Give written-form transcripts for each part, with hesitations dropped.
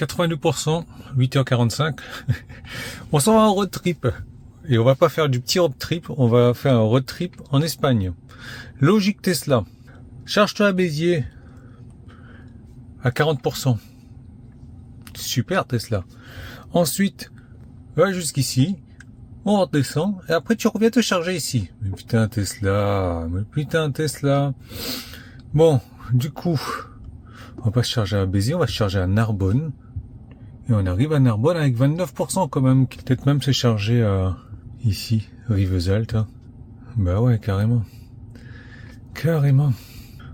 82%, 8h45. On s'en va en road trip. Et on va pas faire du petit road trip, on va faire un road trip en Espagne. Logique Tesla. Charge-toi à Béziers à 40%. Super Tesla. Ensuite, va jusqu'ici, on redescend et après tu reviens te charger ici. Mais putain Tesla. Bon, du coup, on va pas se charger à Béziers, on va se charger à Narbonne. Et on arrive à Narbonne avec 29% quand même. Peut-être même se charger à ici, Rivesaltes. Hein. Bah ouais, carrément.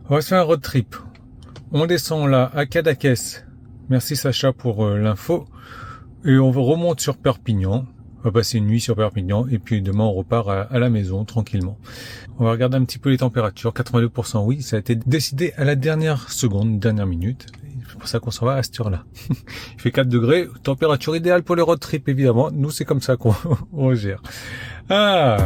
On va se faire un road trip. On descend là à Cadaqués. Merci Sacha pour l'info. Et on remonte sur Perpignan. On va passer une nuit sur Perpignan. Et puis demain on repart à la maison tranquillement. On va regarder un petit peu les températures. 82%, oui, ça a été décidé à la dernière seconde, dernière minute. C'est pour ça qu'on s'en va à cette heure-là. Il fait 4 degrés, température idéale pour les road trips évidemment. Nous c'est comme ça qu'on gère. Ah.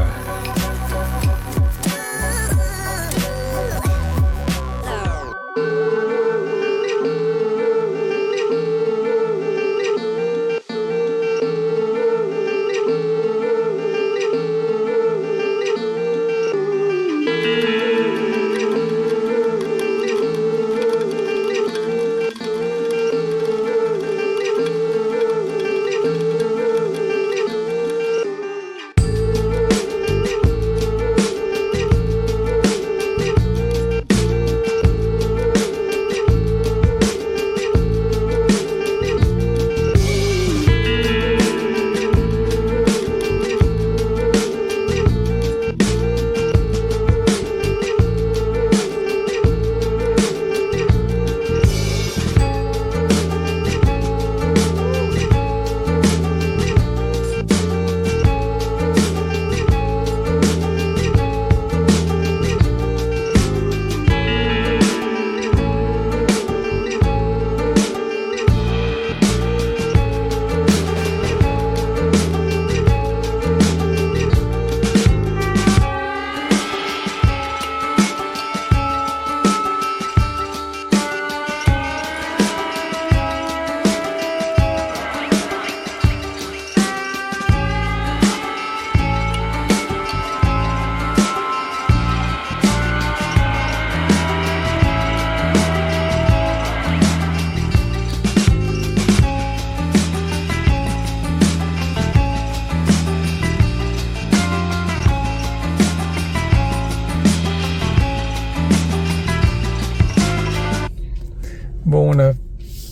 Bon, on a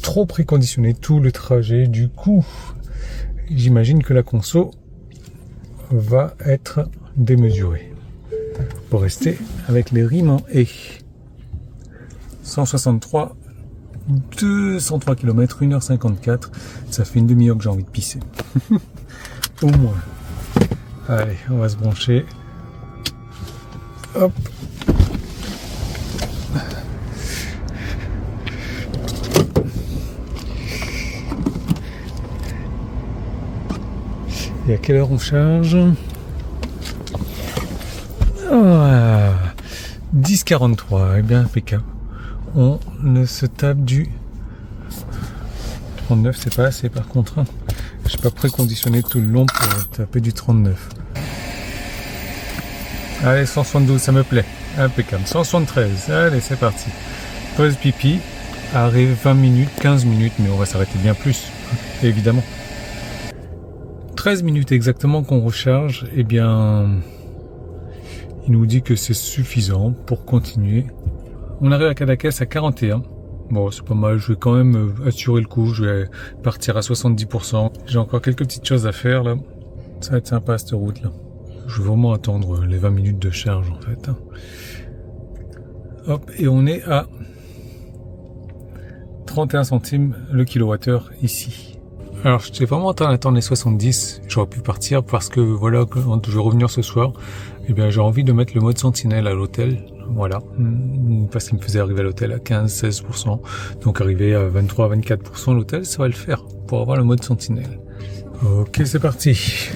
trop préconditionné tout le trajet, du coup, j'imagine que la conso va être démesurée. Pour rester avec les rimes en et. 163, 203 km, 1h54, ça fait une demi-heure que j'ai envie de pisser. Au moins. Allez, on va se brancher. Hop. Et à quelle heure on charge? 10h43, eh bien impeccable. On ne se tape du 39, c'est pas assez par contre. Hein. Je n'ai pas préconditionné tout le long pour taper du 39. Allez, 172, ça me plaît. Impeccable. 173, allez, c'est parti. Pause pipi, arrêt 20 minutes, 15 minutes, mais on va s'arrêter bien plus, évidemment. 13 minutes exactement qu'on recharge, eh bien, il nous dit que c'est suffisant pour continuer. On arrive à Cadaqués à 41. Bon, c'est pas mal, je vais quand même assurer le coup, je vais partir à 70%. J'ai encore quelques petites choses à faire là. Ça va être sympa cette route là. Je vais vraiment attendre les 20 minutes de charge en fait. Hop, et on est à 31 centimes le kilowattheure ici. Alors, j'étais vraiment en train d'attendre les 70. J'aurais pu partir parce que, voilà, quand je vais revenir ce soir, eh bien, j'ai envie de mettre le mode sentinelle à l'hôtel. Voilà. Parce qu'il me faisait arriver à l'hôtel à 15-16%. Donc, arriver à 23-24% à l'hôtel, ça va le faire pour avoir le mode sentinelle. Ok, c'est parti.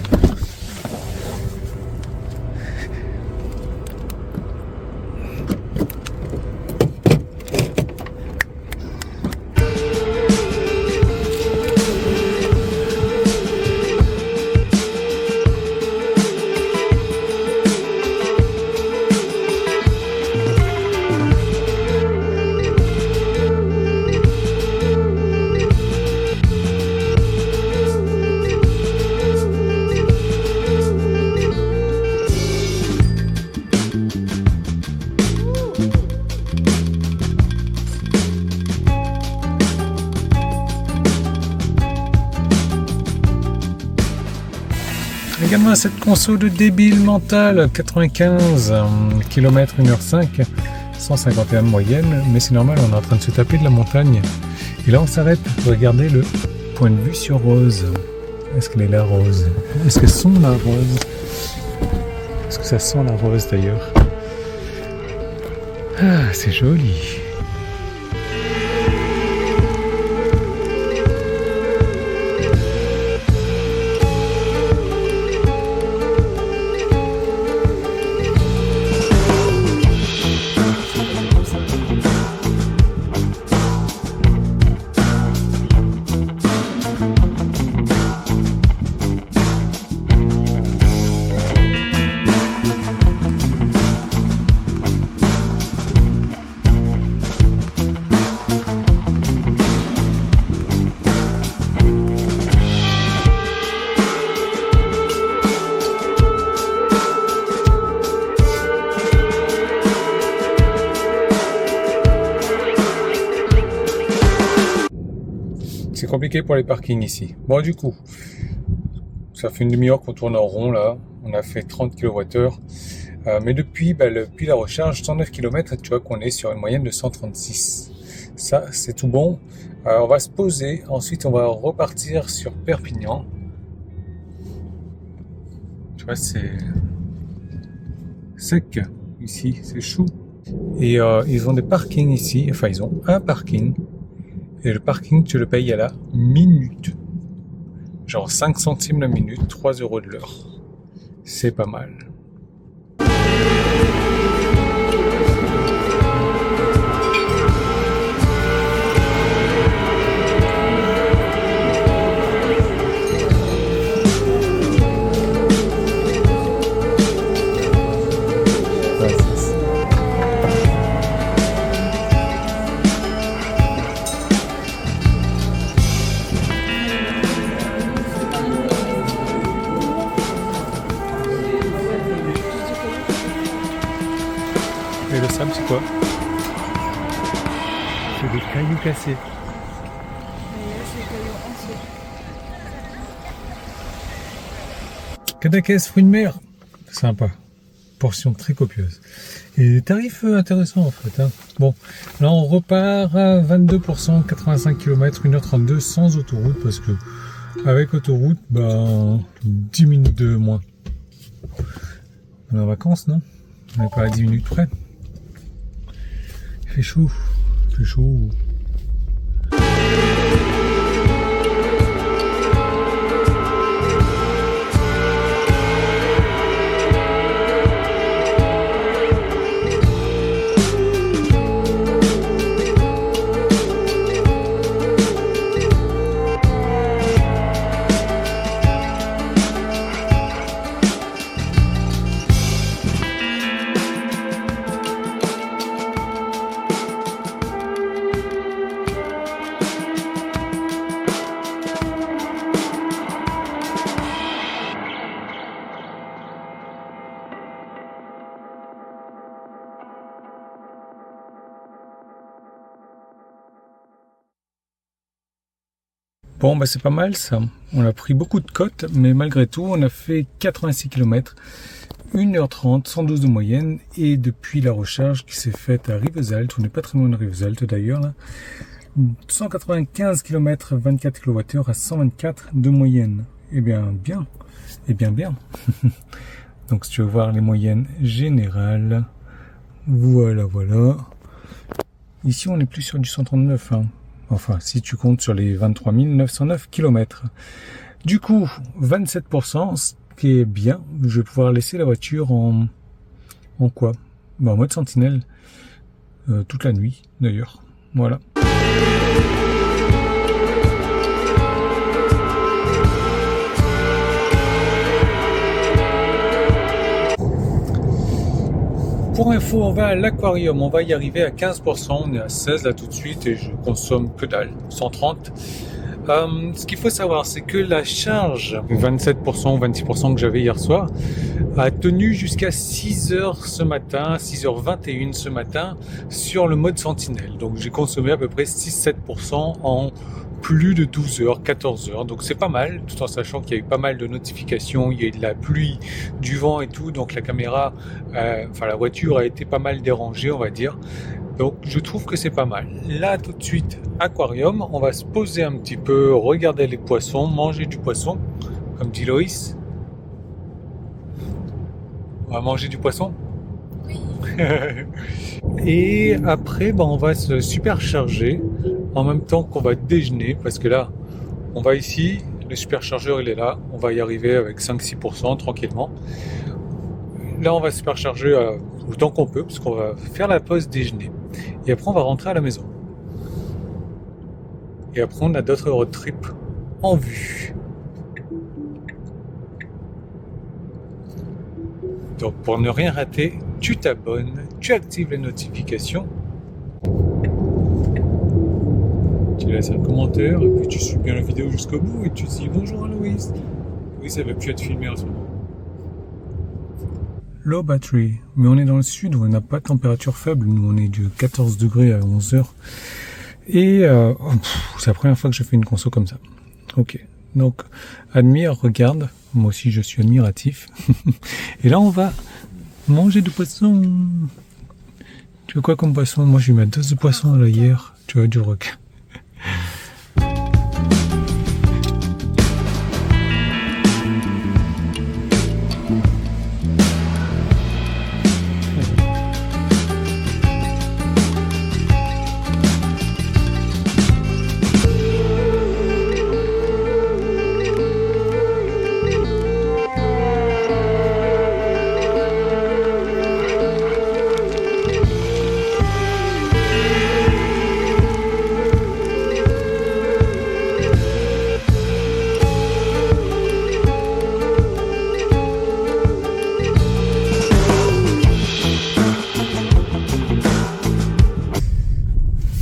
également cette conso de débile mental, 95 km 1h05, 151 de moyenne, mais c'est normal, on est en train de se taper de la montagne. Et là on s'arrête pour regarder le point de vue sur Rose. Est-ce qu'elle est la rose? Est-ce qu'elle sent la rose? Est-ce que ça sent la rose d'ailleurs? Ah, c'est joli. C'est compliqué pour les parkings ici. Bon, du coup, ça fait une demi-heure qu'on tourne en rond là. On a fait 30 kWh. Mais depuis la recharge, 109 km, tu vois qu'on est sur une moyenne de 136. Ça, c'est tout bon. On va se poser. Ensuite, on va repartir sur Perpignan. Tu vois, c'est sec ici, c'est chou. Et ils ont des parkings ici. Enfin, ils ont un parking. Et le parking, tu le payes à la minute. Genre 5 centimes la minute, 3 € de l'heure. C'est pas mal. Et le sable, c'est quoi? C'est des cailloux cassés. Cadaqués, fruits de mer. Sympa. Portion très copieuse. Et des tarifs intéressants en fait. Hein. Bon, là on repart à 22%, 85 km, 1h32 sans autoroute parce que avec autoroute, 10 minutes de moins. On est en vacances, non? On n'est pas à 10 minutes près. Il fait chaud, il fait chaud. Bon, c'est pas mal ça. On a pris beaucoup de côtes, mais malgré tout, on a fait 86 km, 1h30, 112 de moyenne. Et depuis la recharge qui s'est faite à Rivesaltes, on n'est pas très loin de Rivesaltes d'ailleurs, là, 195 km, 24 kWh à 124 de moyenne. Eh bien, bien. Eh bien, bien. Donc, si tu veux voir les moyennes générales, voilà. Ici, on n'est plus sur du 139, hein. Enfin, si tu comptes sur les 23 909 km. Du coup, 27%, ce qui est bien. Je vais pouvoir laisser la voiture en quoi? En mode sentinelle. Toute la nuit, d'ailleurs. Voilà. Pour info, on va à l'aquarium, on va y arriver à 15%, on est à 16 là tout de suite et je consomme que dalle, 130. Ce qu'il faut savoir, c'est que la charge 27% ou 26% que j'avais hier soir a tenu jusqu'à 6h ce matin, 6h21 ce matin sur le mode sentinelle. Donc j'ai consommé à peu près 6-7% en plus de 12 heures, 14 heures, donc c'est pas mal, tout en sachant qu'il y a eu pas mal de notifications, il y a eu de la pluie, du vent et tout, donc la caméra, la voiture a été pas mal dérangée, on va dire. Donc je trouve que c'est pas mal. Là tout de suite, aquarium, on va se poser un petit peu, regarder les poissons, manger du poisson, comme dit Loïs. On va manger du poisson. Oui. Et après, on va se supercharger en même temps qu'on va déjeuner, parce que là, on va ici, le superchargeur il est là, on va y arriver avec 5-6% tranquillement. Là, on va supercharger autant qu'on peut, parce qu'on va faire la pause déjeuner. Et après, on va rentrer à la maison. Et après, on a d'autres road trips en vue. Donc, pour ne rien rater, tu t'abonnes, tu actives les notifications, tu laisses un commentaire, et puis tu suis bien la vidéo jusqu'au bout, et tu dis bonjour à Louise. Oui, ça va plus être filmé en ce moment. Low battery, mais on est dans le sud où on n'a pas de température faible, nous on est de 14 degrés à 11 heures. Et c'est la première fois que je fais une conso comme ça. Ok, donc admire, regarde, moi aussi je suis admiratif. Et là on va manger du poisson. Tu veux quoi comme poisson? Moi j'ai eu ma dose de poisson là hier, tu vois, du requin.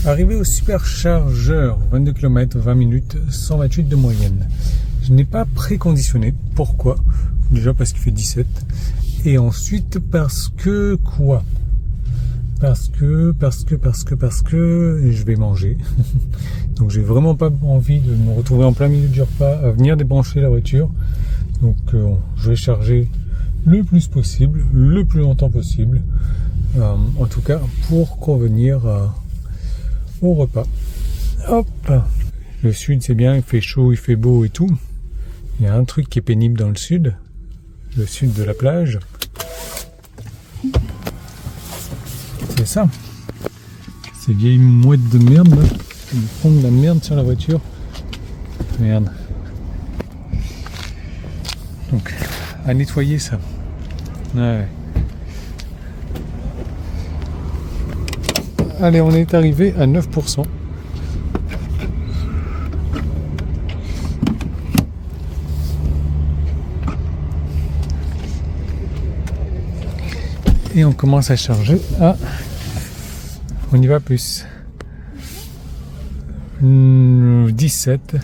Arrivé au superchargeur, 22 km, 20 minutes, 128 de moyenne. Je n'ai pas préconditionné. Pourquoi? Déjà parce qu'il fait 17. Et ensuite parce que quoi? Parce que je vais manger. Donc j'ai vraiment pas envie de me retrouver en plein milieu du repas, à venir débrancher la voiture. Donc je vais charger le plus possible, le plus longtemps possible. En tout cas pour convenir au repas. Hop. Le sud c'est bien, il fait chaud, il fait beau et tout. Il y a un truc qui est pénible dans le sud de la plage. C'est ça. Ces vieilles mouettes de merde là, qui me font de la merde sur la voiture. Merde. Donc, à nettoyer ça. Ouais. Allez, on est arrivé à 9%. Et on commence à charger. Ah, on y va plus. 17.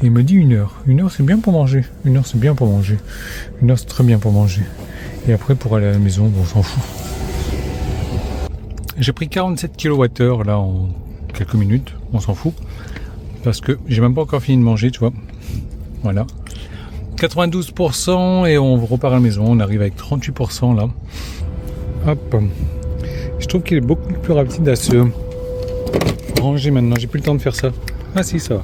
Et il me dit 1 heure. 1 heure, c'est bien pour manger. 1 heure, c'est bien pour manger. 1 heure, c'est très bien pour manger. Et après, pour aller à la maison, bon, on s'en fout. J'ai pris 47 kWh là en quelques minutes, on s'en fout. Parce que j'ai même pas encore fini de manger, tu vois. Voilà. 92% et on repart à la maison, on arrive avec 38% là. Hop. Je trouve qu'il est beaucoup plus rapide à se ranger maintenant, j'ai plus le temps de faire ça. Ah si, ça va.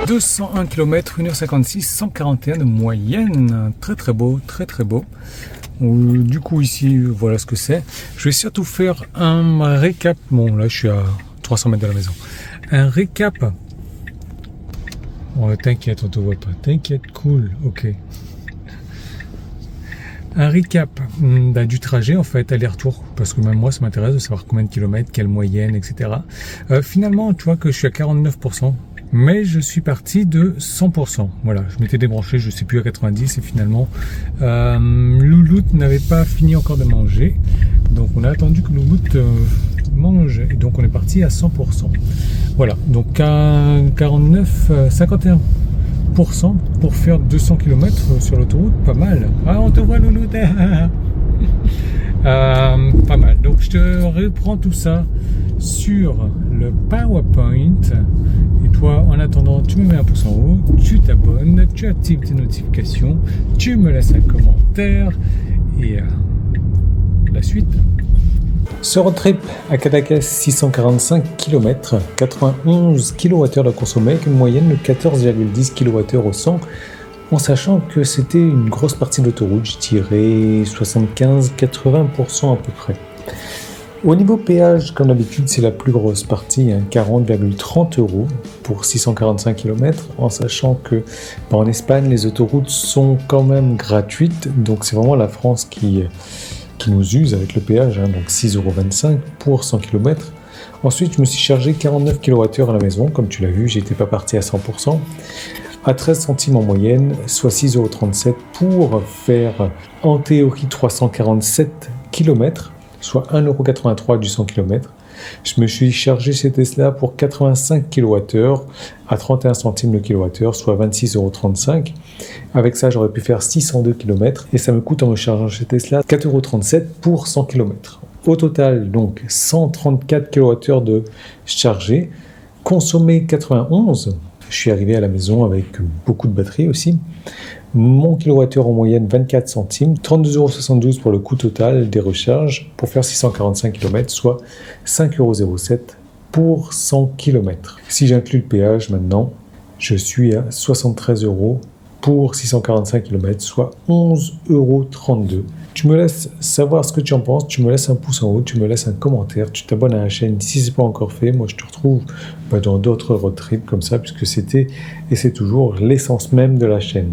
201 km, 1h56, 141 de moyenne. Très très beau, très très beau. Du coup ici, voilà ce que c'est. Je vais surtout faire un récap. Bon là je suis à 300 mètres de la maison. Un récap Oh, t'inquiète, on te voit pas. T'inquiète, cool, ok. Un recap du trajet, en fait, aller-retour, parce que même moi, ça m'intéresse de savoir combien de kilomètres, quelle moyenne, etc. Finalement, tu vois que je suis à 49%, mais je suis parti de 100%. Voilà, je m'étais débranché, je sais plus, à 90, et finalement, Louloute n'avait pas fini encore de manger, donc on a attendu que Louloute mange, et donc on est parti à 100%. Voilà, donc à 51% pour faire 200 km sur l'autoroute, pas mal. Ah, on te voit, Loulou. Pas mal. Donc je te reprends tout ça sur le PowerPoint. Et toi, en attendant, tu me mets un pouce en haut, tu t'abonnes, tu actives tes notifications, tu me laisses un commentaire et la suite. Ce road trip à Cadaqués, 645 km, 91 kWh de consommé, avec une moyenne de 14,10 kWh au 100, en sachant que c'était une grosse partie de l'autoroute, je dirais 75-80% à peu près. Au niveau péage, comme d'habitude, c'est la plus grosse partie, 40,30 € pour 645 km, en sachant que en Espagne, les autoroutes sont quand même gratuites, donc c'est vraiment la France qui nous use avec le péage, donc 6,25 € pour 100 km. Ensuite, je me suis chargé 49 kWh à la maison, comme tu l'as vu, j'étais pas parti à 100%, à 13 centimes en moyenne, soit 6,37 € pour faire en théorie 347 km, soit 1,83 € du 100 km. Je me suis chargé chez Tesla pour 85 kWh à 31 centimes le kWh, soit 26,35 €. Avec ça, j'aurais pu faire 602 km et ça me coûte en me chargeant chez Tesla 4,37 € pour 100 km. Au total, donc 134 kWh de chargé, consommé 91. Je suis arrivé à la maison avec beaucoup de batterie aussi. Mon kilowattheure en moyenne 24 centimes, 32,72 € pour le coût total des recharges pour faire 645 km, soit 5,07 € pour 100 km. Si j'inclus le péage maintenant, je suis à 73 € pour 645 km, soit 11,32 €. Tu me laisses savoir ce que tu en penses, tu me laisses un pouce en haut, tu me laisses un commentaire, tu t'abonnes à la chaîne si ce n'est pas encore fait. Moi, je te retrouve dans d'autres road trips comme ça, puisque c'était et c'est toujours l'essence même de la chaîne.